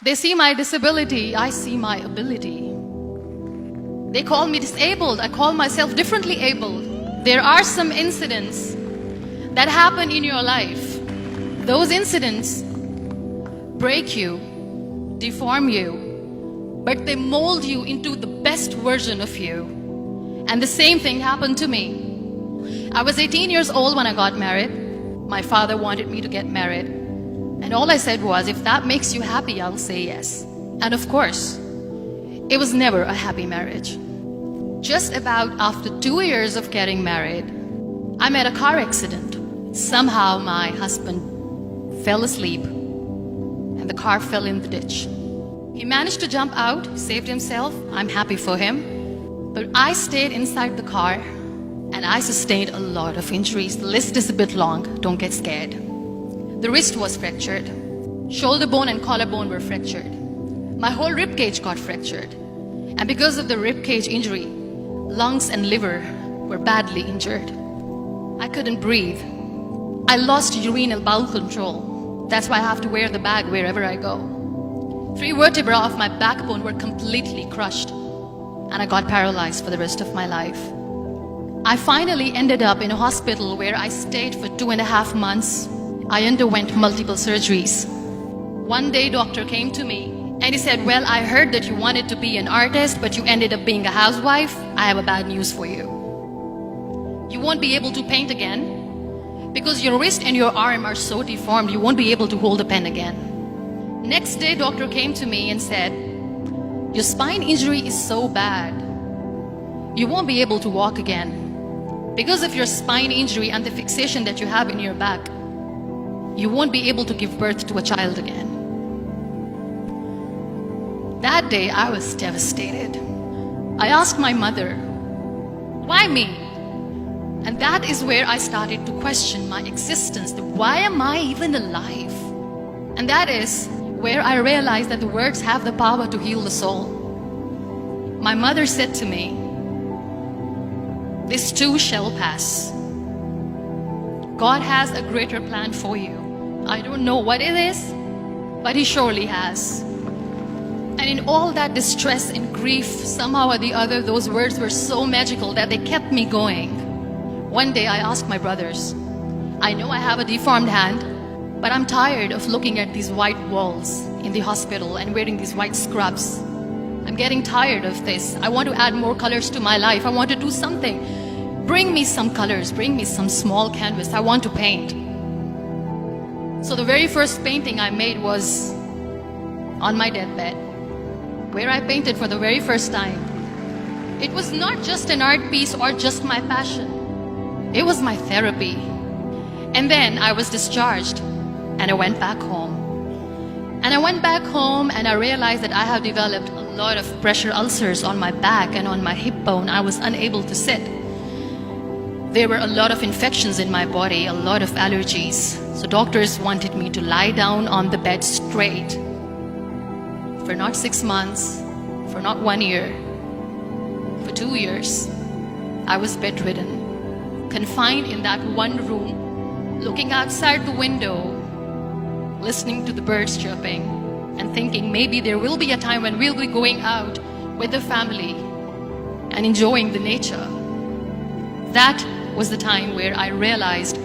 They see my disability, I see my ability. They call me disabled, I call myself differently abled. There are some incidents that happen in your life. Those incidents break you, deform you, but they mold you into the best version of you. And the same thing happened to me. I was 18 years old when I got married. My father wanted me to get married. And all I said was, if that makes you happy, I'll say yes. And of course, it was never a happy marriage. Just about after 2 years of getting married, I met a car accident. Somehow my husband fell asleep and the car fell in the ditch. He managed to jump out, saved himself. I'm happy for him. But I stayed inside the car and I sustained a lot of injuries. The list is a bit long, don't get scared. The wrist was fractured. Shoulder bone and collarbone were fractured. My whole rib cage got fractured. And because of the rib cage injury, lungs and liver were badly injured. I couldn't breathe. I lost urinary bowel control. That's why I have to wear the bag wherever I go. 3 vertebrae of my backbone were completely crushed. And I got paralyzed for the rest of my life. I finally ended up in a hospital where I stayed for 2.5 months. I underwent multiple surgeries. One day, doctor came to me and he said, well, I heard that you wanted to be an artist, but you ended up being a housewife. I have a bad news for you. You won't be able to paint again because your wrist and your arm are so deformed, you won't be able to hold a pen again. Next day, doctor came to me and said, your spine injury is so bad, you won't be able to walk again. Because of your spine injury and the fixation that you have in your back, you won't be able to give birth to a child again. That day, I was devastated. I asked my mother, why me? And that is where I started to question my existence. Why am I even alive? And that is where I realized that the words have the power to heal the soul. My mother said to me, this too shall pass. God has a greater plan for you. I don't know what it is, but He surely has. And in all that distress and grief, somehow or the other, those words were so magical that they kept me going. One day I asked my brothers, I know I have a deformed hand, but I'm tired of looking at these white walls in the hospital and wearing these white scrubs. I'm getting tired of this. I want to add more colors to my life. I want to do something. Bring me some colors, bring me some small canvas. I want to paint. So the very first painting I made was on my deathbed, where I painted for the very first time. It was not just an art piece or just my passion. It was my therapy. And then I was discharged and I went back home. And I went back home and I realized that I have developed a lot of pressure ulcers on my back and on my hip bone. I was unable to sit. There were a lot of infections in my body, a lot of allergies. So doctors wanted me to lie down on the bed straight for not 6 months, for not 1 year, for 2 years. I was bedridden, confined in that one room, looking outside the window, listening to the birds chirping and thinking maybe there will be a time when we'll be going out with the family and enjoying the nature. That was the time where I realized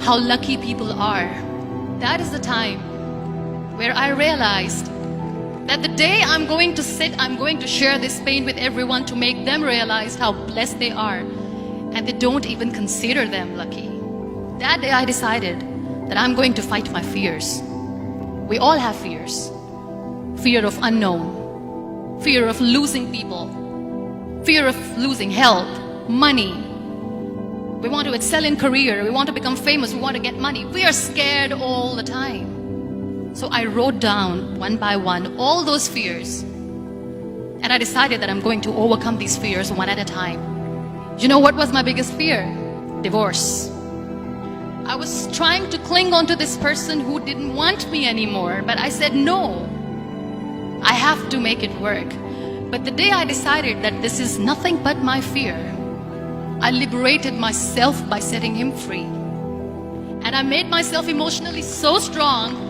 how lucky people are. That is the time where I realized that the day I'm going to sit, I'm going to share this pain with everyone to make them realize how blessed they are, and they don't even consider them lucky. That day I decided that I'm going to fight my fears. We all have fears. Fear of unknown, fear of losing people, fear of losing health, money. We want to excel in career, we want to become famous, we want to get money. We are scared all the time. So I wrote down one by one all those fears. And I decided that I'm going to overcome these fears one at a time. You know what was my biggest fear? Divorce. I was trying to cling on to this person who didn't want me anymore, but I said no. I have to make it work. But the day I decided that this is nothing but my fear, I liberated myself by setting him free. And I made myself emotionally so strong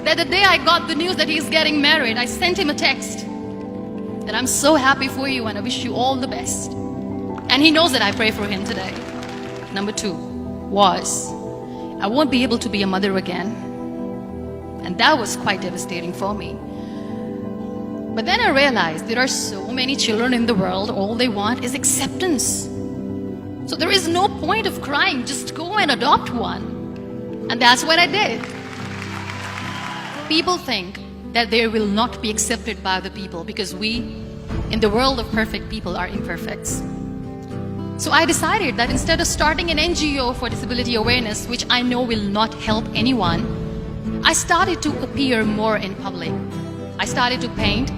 that the day I got the news that he's getting married, I sent him a text that I'm so happy for you and I wish you all the best. And he knows that I pray for him today. Number 2 was, I won't be able to be a mother again. And that was quite devastating for me. But then I realized there are so many children in the world, all they want is acceptance. So there is no point of crying, just go and adopt one. And that's what I did. People think that they will not be accepted by the people because we, in the world of perfect people, are imperfects. So I decided that instead of starting an NGO for disability awareness, which I know will not help anyone, I started to appear more in public. I started to paint.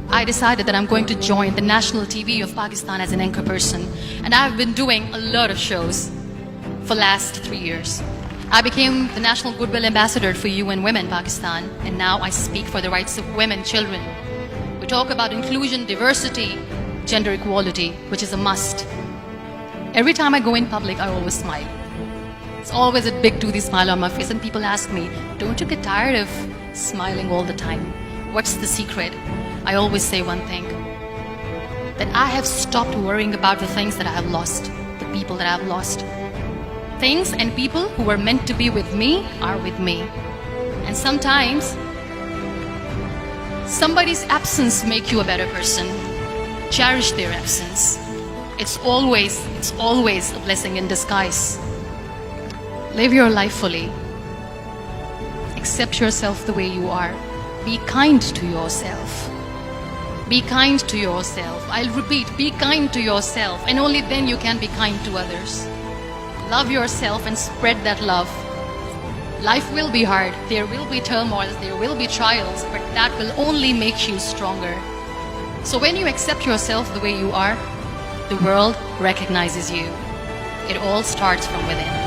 I decided that I'm going to join the national TV of Pakistan as an anchor person. And I've been doing a lot of shows for the last 3 years. I became the National Goodwill Ambassador for UN Women Pakistan, and now I speak for the rights of women, children. We talk about inclusion, diversity, gender equality, which is a must. Every time I go in public, I always smile. It's always a big toothy smile on my face, and people ask me, don't you get tired of smiling all the time? What's the secret? I always say one thing, that I have stopped worrying about the things that I have lost, the people that I have lost. Things and people who were meant to be with me are with me. And sometimes, somebody's absence makes you a better person. Cherish their absence. It's always a blessing in disguise. Live your life fully. Accept yourself the way you are. Be kind to yourself. Be kind to yourself. I'll repeat, be kind to yourself, and only then you can be kind to others. Love yourself and spread that love. Life will be hard. There will be turmoils, there will be trials, but that will only make you stronger. So when you accept yourself the way you are, the world recognizes you. It all starts from within.